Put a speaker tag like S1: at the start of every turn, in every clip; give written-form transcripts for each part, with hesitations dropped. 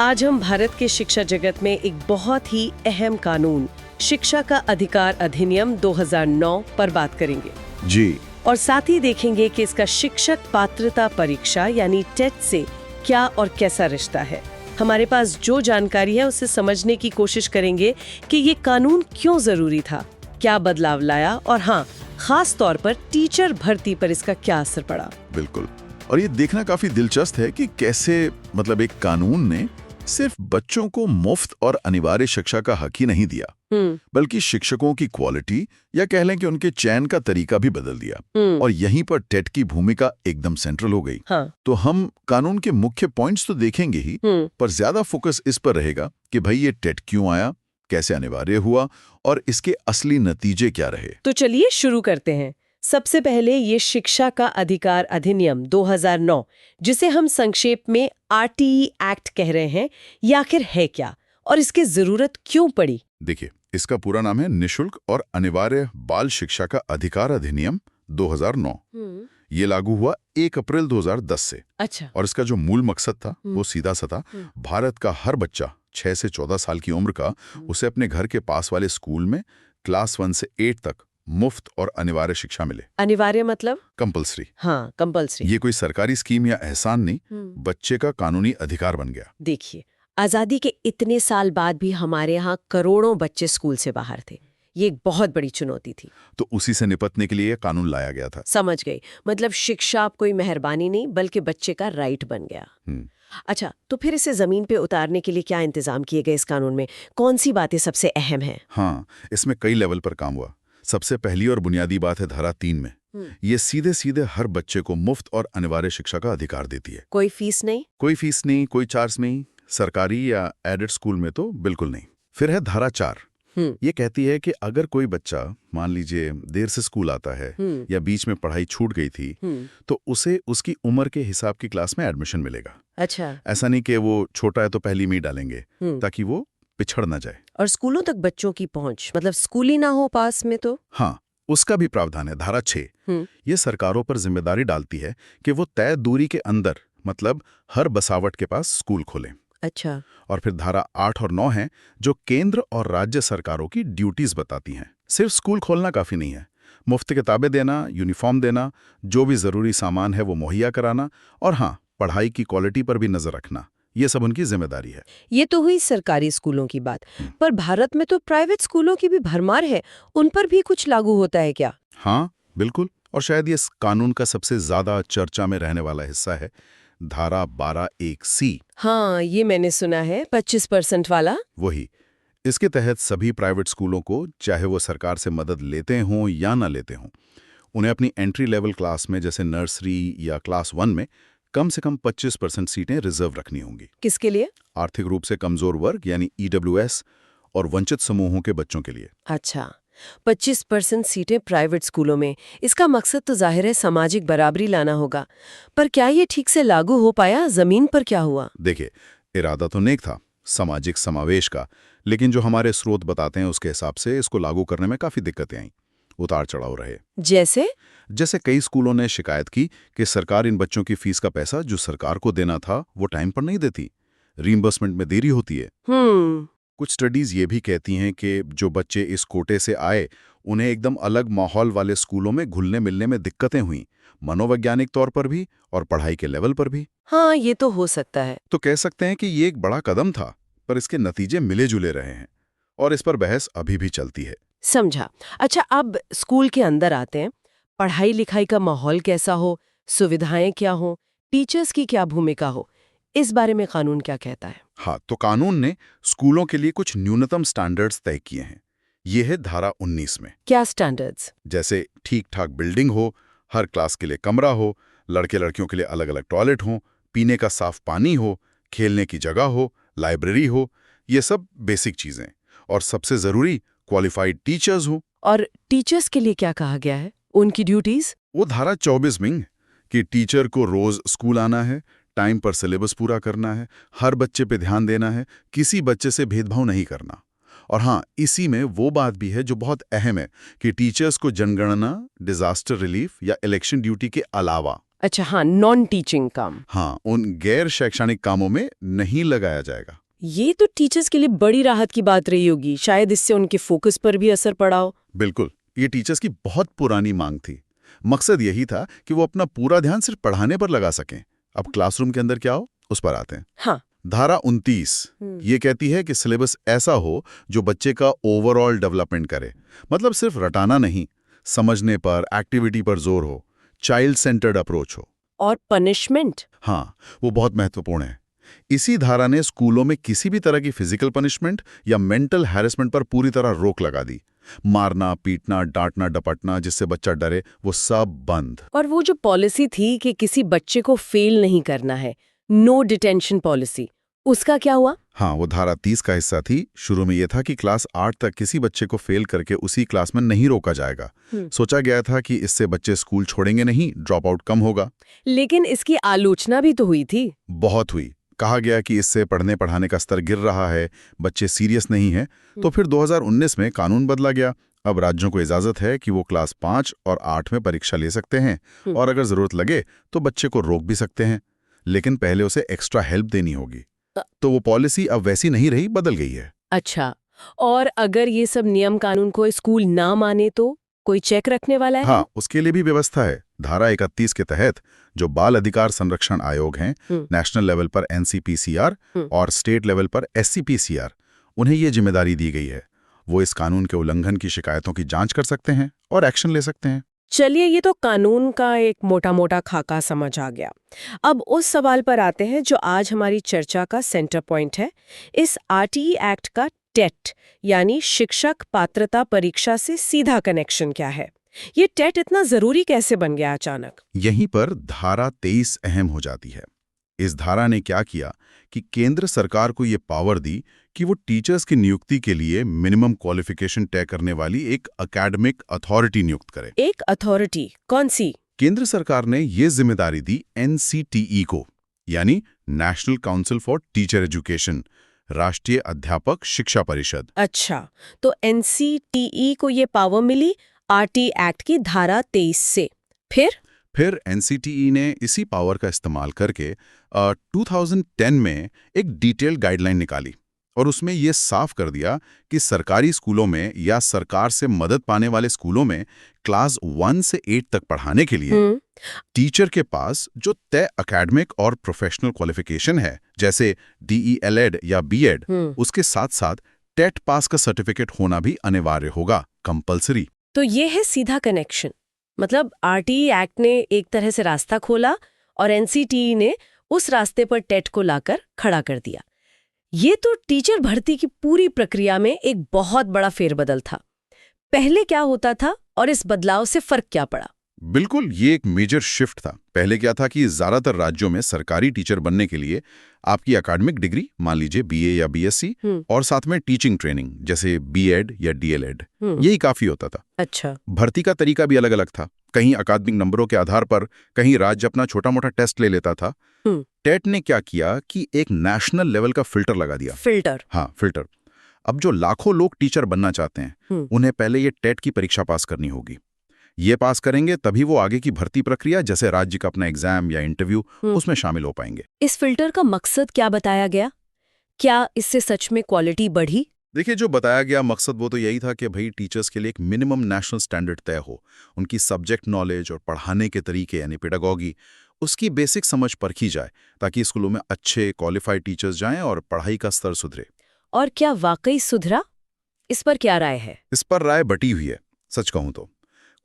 S1: आज हम भारत के शिक्षा जगत में एक बहुत ही अहम कानून शिक्षा का अधिकार अधिनियम 2009 पर बात करेंगे
S2: जी।
S1: और साथ ही देखेंगे कि इसका शिक्षक पात्रता परीक्षा यानी टेट से क्या और कैसा रिश्ता है। हमारे पास जो जानकारी है उसे समझने की कोशिश करेंगे कि ये कानून क्यों जरूरी था, क्या बदलाव लाया और हाँ, खास तौर पर टीचर भर्ती पर इसका क्या असर पड़ा।
S2: बिल्कुल। और ये देखना काफी दिलचस्प है कि कैसे एक कानून ने सिर्फ बच्चों को मुफ्त और अनिवार्य शिक्षा का हक ही नहीं दिया, बल्कि शिक्षकों की क्वालिटी या कह लें कि उनके चयन का तरीका भी बदल दिया। और यहीं पर टेट की भूमिका एकदम सेंट्रल हो गई।
S1: हाँ।
S2: तो हम कानून के मुख्य पॉइंट्स तो देखेंगे ही, पर ज्यादा फोकस इस पर रहेगा कि भाई ये टेट क्यों आया, कैसे अनिवार्य हुआ और इसके असली नतीजे क्या रहे।
S1: तो चलिए शुरू करते हैं। सबसे पहले ये शिक्षा का अधिकार अधिनियम 2009, जिसे हम संक्षेप में आरटीई एक्ट कह रहे हैं, ये आखिर है क्या और इसकी जरूरत क्यों पड़ी?
S2: देखिए, इसका पूरा नाम है निशुल्क और अनिवार्य बाल शिक्षा का अधिकार अधिनियम 2009। ये लागू हुआ 1 अप्रैल 2010 से।
S1: अच्छा।
S2: और इसका जो मूल मकसद था वो सीधा सा था, भारत का हर बच्चा 6 से 14 साल की उम्र का उसे अपने घर के पास वाले स्कूल में क्लास 1 से 8 तक मुफ्त और अनिवार्य शिक्षा मिले।
S1: अनिवार्य मतलब?
S2: कंपल्सरी।
S1: हाँ, कंपल्सरी।
S2: ये कोई सरकारी स्कीम या एहसान नहीं, बच्चे का कानूनी अधिकार बन गया।
S1: देखिए, आजादी के इतने साल बाद भी हमारे यहाँ करोड़ों बच्चे स्कूल से बाहर थे। ये एक बहुत बड़ी चुनौती थी।
S2: तो उसी से निपटने के लिए ये कानून लाया गया था।
S1: समझ गई। मतलब शिक्षा अब कोई मेहरबानी नहीं बल्कि बच्चे का राइट बन गया। अच्छा, तो फिर इसे जमीन पे उतारने के लिए क्या इंतजाम किए गए इस कानून में? कौन सी बातें सबसे अहम हैं?
S2: हाँ, इसमें कई लेवल पर काम हुआ। सबसे पहली और बुनियादी बात है धारा 3 में। ये सीधे सीधे हर बच्चे को मुफ्त और अनिवार्य शिक्षा का अधिकार देती है।
S1: कोई फीस नहीं?
S2: कोई फीस नहीं, कोई चार्ज नहीं, सरकारी या एडेड स्कूल में तो बिल्कुल नहीं। फिर है धारा 4। ये कहती है कि अगर कोई बच्चा मान लीजिए देर से स्कूल आता है या बीच में पढ़ाई छूट गई थी, तो उसे उसकी उम्र के हिसाब की क्लास में एडमिशन मिलेगा।
S1: अच्छा।
S2: ऐसा नहीं कि वो छोटा है तो पहली में ही डालेंगे, ताकि वो पिछड़ ना जाए।
S1: और स्कूलों तक बच्चों की पहुंच, मतलब स्कूल ही ना हो पास में तो?
S2: हाँ, उसका भी प्रावधान है। धारा 6 ये सरकारों पर जिम्मेदारी डालती है कि वो तय दूरी के अंदर, मतलब हर बसावट के पास स्कूल खोलें।
S1: अच्छा।
S2: और फिर धारा 8 और 9 हैं जो केंद्र और राज्य सरकारों की ड्यूटीज बताती हैं। सिर्फ स्कूल खोलना काफी नहीं है, मुफ्त किताबें देना, यूनिफॉर्म देना, जो भी जरूरी सामान है वो मुहैया कराना, और हाँ, पढ़ाई की क्वालिटी पर भी नजर रखना, ये सब उनकी जिम्मेदारी है।
S1: ये तो हुई सरकारी स्कूलों की बात, पर भारत में तो प्राइवेट स्कूलों की भी भरमार है। उन पर भी कुछ लागू होता है क्या?
S2: हाँ, बिल्कुल। और शायद ये इस कानून का सबसे ज्यादा चर्चा में रहने वाला हिस्सा है धारा 12(1)(c).
S1: हाँ, ये मैंने सुना है, 25% वाला।
S2: वही। इसके तहत सभी प्राइवेट स्कूलों को, चाहे वो सरकार से मदद लेते हों या ना लेते हों, उन्हें अपनी एंट्री लेवल क्लास में, जैसे नर्सरी या क्लास 1 में, कम से कम 25% सीटें रिजर्व रखनी होंगी।
S1: किसके लिए?
S2: आर्थिक रूप से कमजोर वर्ग यानी EWS और वंचित समूहों के बच्चों के लिए।
S1: अच्छा, 25% सीटें प्राइवेट स्कूलों में। इसका मकसद तो जाहिर है सामाजिक बराबरी लाना होगा, पर क्या ये ठीक से लागू हो पाया? जमीन पर क्या हुआ?
S2: देखिए, इरादा तो नेक था, सामाजिक समावेश का, लेकिन जो हमारे स्रोत बताते हैं उसके हिसाब से इसको लागू करने में काफी दिक्कतें आई, उतार चढ़ाव रहे।
S1: जैसे
S2: कई स्कूलों ने शिकायत की कि सरकार इन बच्चों की फीस का पैसा जो सरकार को देना था वो टाइम पर नहीं देती, रीइंबर्समेंट में देरी होती है। कुछ स्टडीज ये भी कहती हैं कि जो बच्चे इस कोटे से आए उन्हें एकदम अलग माहौल वाले स्कूलों में घुलने मिलने में दिक्कतें हुई, मनोवैज्ञानिक तौर पर भी और पढ़ाई के लेवल पर भी।
S1: हाँ, ये तो हो सकता है।
S2: तो कह सकते हैं कि ये एक बड़ा कदम था, पर इसके नतीजे मिले जुले रहे हैं और इस पर बहस अभी भी चलती है।
S1: समझा। अच्छा, अब स्कूल के अंदर आते हैं। पढ़ाई लिखाई का माहौल कैसा हो, सुविधाएं क्या हो, टीचर्स की क्या भूमिका हो, इस बारे में कानून क्या कहता है?
S2: हाँ, तो कानून ने स्कूलों के लिए कुछ न्यूनतम स्टैंडर्ड्स तय किए हैं। ये है धारा 19 में।
S1: क्या स्टैंडर्ड्स?
S2: जैसे ठीक ठाक बिल्डिंग हो, हर क्लास के लिए कमरा हो, लड़के लड़कियों के लिए अलग अलग टॉयलेट हो, पीने का साफ पानी हो, खेलने की जगह हो, लाइब्रेरी हो, ये सब बेसिक चीजें। और सबसे जरूरी, क्वालिफाइड टीचर्स हो।
S1: और टीचर्स के लिए क्या कहा गया है, उनकी ड्यूटीज?
S2: वो धारा 24 में कि टीचर को रोज स्कूल आना है, टाइम पर सिलेबस पूरा करना है, हर बच्चे पे ध्यान देना है, किसी बच्चे से भेदभाव नहीं करना। और हाँ, इसी में वो बात भी है जो बहुत अहम है कि टीचर्स को जनगणना, डिजास्टर रिलीफ या इलेक्शन ड्यूटी के अलावा
S1: अच्छा, हाँ, नॉन टीचिंग काम।
S2: हाँ, उन गैर शैक्षणिक कामों में नहीं लगाया जाएगा।
S1: ये तो टीचर्स के लिए बड़ी राहत की बात रही होगी, शायद इससे उनके फोकस पर भी असर पड़ा हो।
S2: बिल्कुल, ये टीचर्स की बहुत पुरानी मांग थी। मकसद यही था कि वो अपना पूरा ध्यान सिर्फ पढ़ाने पर लगा सकें। अब क्लासरूम के अंदर क्या हो, उस पर आते हैं।
S1: हाँ।
S2: धारा 29 ये कहती है कि सिलेबस ऐसा हो जो बच्चे का ओवरऑल डेवलपमेंट करे। मतलब सिर्फ रटाना नहीं, समझने पर, एक्टिविटी पर जोर हो, चाइल्ड सेंटर्ड अप्रोच हो।
S1: और पनिशमेंट?
S2: हाँ, वो बहुत महत्वपूर्ण है। इसी धारा ने स्कूलों में किसी भी तरह की फिजिकल पनिशमेंट या मेंटल हैरेसमेंट पर पूरी तरह रोक लगा दी। मारना, पीटना, डांटना, डपटना जिससे बच्चा डरे, वो सब बंद।
S1: और वो जो पॉलिसी थी कि किसी बच्चे को फेल नहीं करना है, नो डिटेंशन पॉलिसी, उसका क्या हुआ?
S2: हाँ, वो धारा 30 का हिस्सा थी। शुरू में ये था कि क्लास 8 तक किसी बच्चे को फेल करके उसी क्लास में नहीं रोका जाएगा। सोचा गया था कि इससे बच्चे स्कूल छोड़ेंगे नहीं, ड्रॉप आउट कम होगा।
S1: लेकिन इसकी आलोचना भी तो हुई थी।
S2: बहुत हुई। कहा गया कि इससे पढ़ने पढ़ाने का स्तर गिर रहा है, बच्चे सीरियस नहीं हैं। तो फिर 2019 में कानून बदला गया। अब राज्यों को इजाजत है कि वो क्लास 5 और 8 में परीक्षा ले सकते हैं और अगर जरूरत लगे तो बच्चे को रोक भी सकते हैं, लेकिन पहले उसे एक्स्ट्रा हेल्प देनी होगी। तो वो पॉलिसी अब वैसी नहीं रही, बदल गई है।
S1: अच्छा, और अगर ये सब नियम कानून को स्कूल ना माने तो कोई चेक रखने वाला है?
S2: हाँ, उसके लिए भी व्यवस्था है। धारा 31 के तहत जो बाल अधिकार संरक्षण आयोग हैं, नेशनल लेवल पर NCPCR और स्टेट लेवल पर SCPCR, उन्हें ये जिम्मेदारी दी गई है। वो इस कानून के उल्लंघन की शिकायतों की जांच कर सकते हैं और एक्शन ले सकते हैं।
S1: चलिए, ये तो कानून का एक मोटा मोटा खाका समझ आ गया। अब उस सवाल पर आते हैं जो आज हमारी चर्चा का सेंटर पॉइंट है। इस RTE एक्ट का टेट यानी शिक्षक पात्रता परीक्षा से सीधा कनेक्शन क्या है? ये टेट इतना जरूरी कैसे बन गया अचानक?
S2: यहीं पर धारा 23 अहम हो जाती है। इस धारा ने क्या किया कि केंद्र सरकार को ये पावर दी कि वो टीचर्स की नियुक्ति के लिए मिनिमम क्वालिफिकेशन तय करने वाली एक एकेडमिक अथॉरिटी नियुक्त करे।
S1: एक अथॉरिटी? कौन सी?
S2: केंद्र सरकार ने ये जिम्मेदारी दी NCTE को, यानी national council for teacher education, राष्ट्रीय अध्यापक शिक्षा परिषद।
S1: अच्छा, तो NCTE को ये पावर मिली RTE एक्ट की धारा 23 से। फिर
S2: NCTE ने इसी पावर का इस्तेमाल करके 2010 में एक डिटेल्ड गाइडलाइन निकाली और उसमें ये साफ कर दिया कि सरकारी स्कूलों में या सरकार से मदद पाने वाले स्कूलों में क्लास 1 से 8 तक पढ़ाने के लिए टीचर के पास जो तय एकेडमिक और प्रोफेशनल क्वालिफिकेशन है, जैसे DELED या BEd, उसके साथ साथ टेट पास का सर्टिफिकेट होना भी अनिवार्य होगा, कंपलसरी।
S1: तो ये है सीधा कनेक्शन। मतलब RTE एक्ट ने एक तरह से रास्ता खोला और NCTE ने उस रास्ते पर टेट को लाकर खड़ा कर दिया। ये तो टीचर भर्ती की पूरी प्रक्रिया में एक बहुत बड़ा फेरबदल था। पहले क्या होता था और इस बदलाव से फर्क क्या पड़ा?
S2: बिल्कुल, ये एक मेजर शिफ्ट था। पहले क्या था कि ज्यादातर राज्यों में सरकारी टीचर बनने के लिए आपकी एकेडमिक डिग्री, मान लीजिए BA या BSc, और साथ में टीचिंग ट्रेनिंग जैसे BEd या DLED, यही काफी होता था।
S1: अच्छा।
S2: भर्ती का तरीका भी अलग अलग था। कहीं अकादमिक नंबरों के आधार पर, कहीं राज्य अपना छोटा मोटा टेस्ट ले लेता था। टेट ने क्या किया कि एक नेशनल लेवल का फिल्टर लगा दिया।
S1: फिल्टर?
S2: हाँ, फिल्टर। अब जो लाखों लोग टीचर बनना चाहते हैं, उन्हें पहले ये टेट की परीक्षा पास करनी होगी। ये पास करेंगे तभी वो आगे की भर्ती प्रक्रिया, जैसे राज्य का अपना एग्जाम या इंटरव्यू, उसमें शामिल हो पाएंगे।
S1: इस फिल्टर का मकसद क्या बताया गया? क्या इससे सच में क्वालिटी बढ़ी?
S2: देखिए, जो बताया गया मकसद वो तो यही था कि भाई टीचर्स के लिए एक मिनिमम नेशनल स्टैंडर्ड तय हो। उनकी सब्जेक्ट नॉलेज और पढ़ाने के तरीके यानी पेडागॉगी, उसकी बेसिक समझ परखी जाए ताकि स्कूलों में अच्छे क्वालिफाइड टीचर्स जाएं और पढ़ाई का स्तर सुधरे।
S1: और क्या वाकई सुधरा? इस पर क्या राय है?
S2: इस पर राय बटी हुई है। सच कहूं तो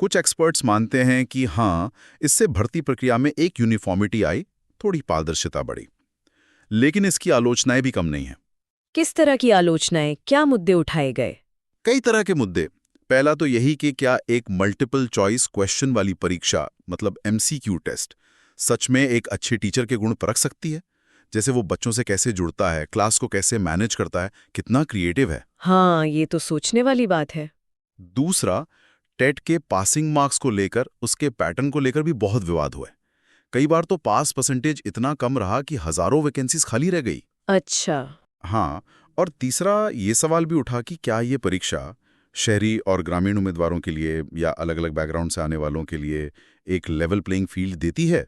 S2: कुछ एक्सपर्ट्स मानते हैं कि हाँ, इससे भर्ती प्रक्रिया में एक यूनिफॉर्मिटी आई, थोड़ी पारदर्शिता बढ़ी। लेकिन इसकी आलोचनाएं भी कम नहीं है।
S1: किस तरह की आलोचनाएं? क्या मुद्दे उठाए गए?
S2: कई तरह के मुद्दे। पहला तो यही कि क्या एक मल्टीपल चॉइस क्वेश्चन वाली परीक्षा, मतलब MCQ टेस्ट, सच में एक अच्छे टीचर के गुण परख सकती है? जैसे वो बच्चों से कैसे जुड़ता है, क्लास को कैसे मैनेज करता है, कितना क्रिएटिव है।
S1: हाँ, ये तो सोचने वाली बात है।
S2: दूसरा, टेट के पासिंग मार्क्स को लेकर, उसके पैटर्न को लेकर भी बहुत विवाद हुआ है। कई बार तो पास परसेंटेज इतना कम रहा कि हजारों वैकेंसीज खाली रह गई।
S1: अच्छा।
S2: हाँ, और तीसरा ये सवाल भी उठा कि क्या ये परीक्षा शहरी और ग्रामीण उम्मीदवारों के लिए या अलग अलग बैकग्राउंड से आने वालों के लिए एक लेवल प्लेइंग फील्ड देती है।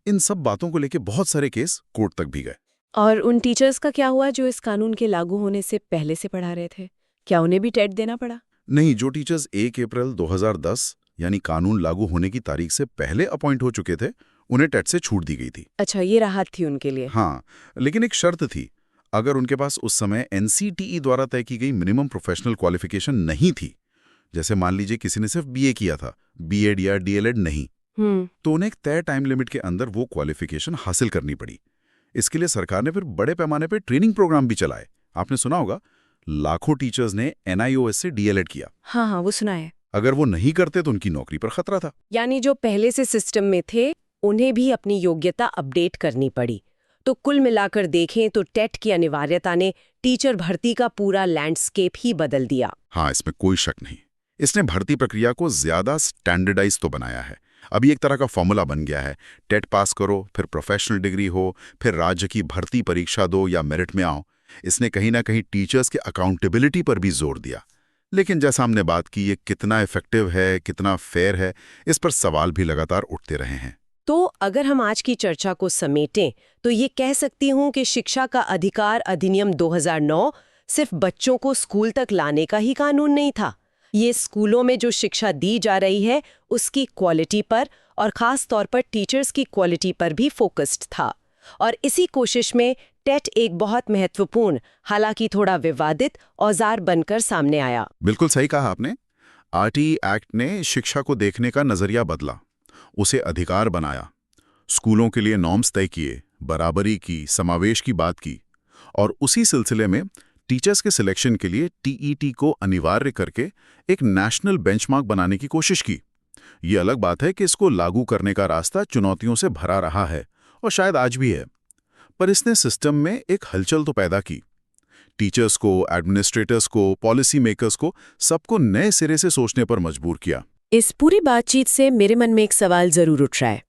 S2: इन सब बातों को लेके बहुत सारे केस कोर्ट तक भी गए।
S3: और उन टीचर्स का क्या हुआ जो इस कानून के लागू होने से पहले से पढ़ा रहे थे? क्या उन्हें भी टेट देना पड़ा?
S2: नहीं, जो टीचर्स 1 अप्रैल 2010 यानी कानून लागू होने की तारीख से पहले अपॉइंट हो चुके थे, उन्हें टेट से छूट दी गई थी।
S3: अच्छा, ये राहत थी उनके लिए।
S2: हाँ, लेकिन एक शर्त थी। अगर उनके पास उस समय NCTE द्वारा तय की गई मिनिमम प्रोफेशनल क्वालिफिकेशन नहीं थी, जैसे मान लीजिए किसी ने सिर्फ BA किया था, B.Ed या DLED नहीं, तो उन्हें एक तय टाइम लिमिट के अंदर वो क्वालिफिकेशन हासिल करनी पड़ी। इसके लिए सरकार ने फिर बड़े पैमाने पर ट्रेनिंग प्रोग्राम भी चलाए। आपने सुना होगा, लाखों टीचर्स ने NIOS से DLED किया।
S3: हाँ, वो सुना है।
S2: अगर वो नहीं करते तो उनकी नौकरी पर खतरा था।
S3: यानी जो पहले से सिस्टम में थे, उन्हें भी अपनी योग्यता अपडेट करनी पड़ी। तो कुल मिलाकर देखें तो टेट की अनिवार्यता ने टीचर भर्ती का पूरा लैंडस्केप ही बदल दिया।
S2: हाँ, इसमें कोई शक नहीं। इसने भर्ती प्रक्रिया को ज्यादा स्टैंडर्डाइज तो बनाया है। अभी एक तरह का फॉर्मूला बन गया है, टेट पास करो, फिर प्रोफेशनल डिग्री हो, फिर राज्य की भर्ती परीक्षा दो या मेरिट में आओ। इसने कहीं ना कहीं टीचर्स के अकाउंटेबिलिटी पर भी जोर दिया। लेकिन जैसा हमने बात की, ये कितना इफेक्टिव है, कितना फेयर है, इस पर सवाल भी लगातार उठते रहे हैं।
S3: तो अगर हम आज की चर्चा को समेटें तो ये कह सकती हूँ कि शिक्षा का अधिकार अधिनियम 2009 सिर्फ बच्चों को स्कूल तक लाने का ही कानून नहीं था। ये स्कूलों में जो शिक्षा दी जा रही है उसकी क्वालिटी पर और खास तौर पर टीचर्स की क्वालिटी पर भी फोकस्ड था। और इसी कोशिश में टेट एक बहुत महत्वपूर्ण, हालांकि थोड़ा विवादित औजार बनकर सामने आया।
S2: बिल्कुल सही कहा आपने। RTE एक्ट ने शिक्षा को देखने का नजरिया बदला, उसे अधिकार बनाया, स्कूलों के लिए नॉर्म्स तय किए, बराबरी की, समावेश की बात की, और उसी सिलसिले में टीचर्स के सिलेक्शन के लिए TET को अनिवार्य करके एक नेशनल बेंचमार्क बनाने की कोशिश की। ये अलग बात है कि इसको लागू करने का रास्ता चुनौतियों से भरा रहा है और शायद आज भी है, पर इसने सिस्टम में एक हलचल तो पैदा की। टीचर्स को, एडमिनिस्ट्रेटर्स को, पॉलिसी मेकर्स को, सबको नए सिरे से सोचने पर मजबूर किया।
S3: इस पूरी बातचीत से मेरे मन में एक सवाल जरूर उठ रहा है।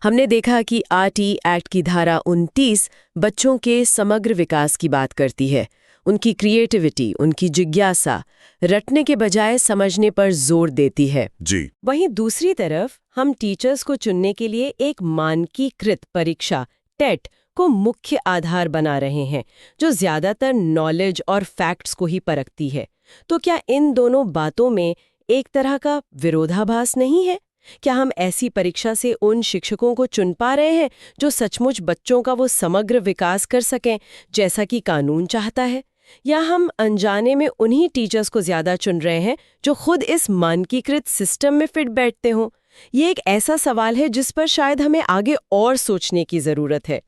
S3: हमने देखा कि RTE एक्ट की धारा 29 बच्चों के समग्र विकास की बात करती है, उनकी क्रिएटिविटी, उनकी जिज्ञासा, रटने के बजाय समझने पर जोर देती है।
S2: जी।
S3: वहीं दूसरी तरफ हम टीचर्स को चुनने के लिए एक मानकीकृत परीक्षा टेट को मुख्य आधार बना रहे हैं, जो ज्यादातर नॉलेज और फैक्ट्स को ही परखती है। तो क्या इन दोनों बातों में एक तरह का विरोधाभास नहीं है? क्या हम ऐसी परीक्षा से उन शिक्षकों को चुन पा रहे हैं जो सचमुच बच्चों का वो समग्र विकास कर सकें जैसा कि कानून चाहता है, या हम अनजाने में उन्हीं टीचर्स को ज्यादा चुन रहे हैं जो खुद इस मानकीकृत सिस्टम में फिट बैठते हों? ये एक ऐसा सवाल है जिस पर शायद हमें आगे और सोचने की जरूरत है।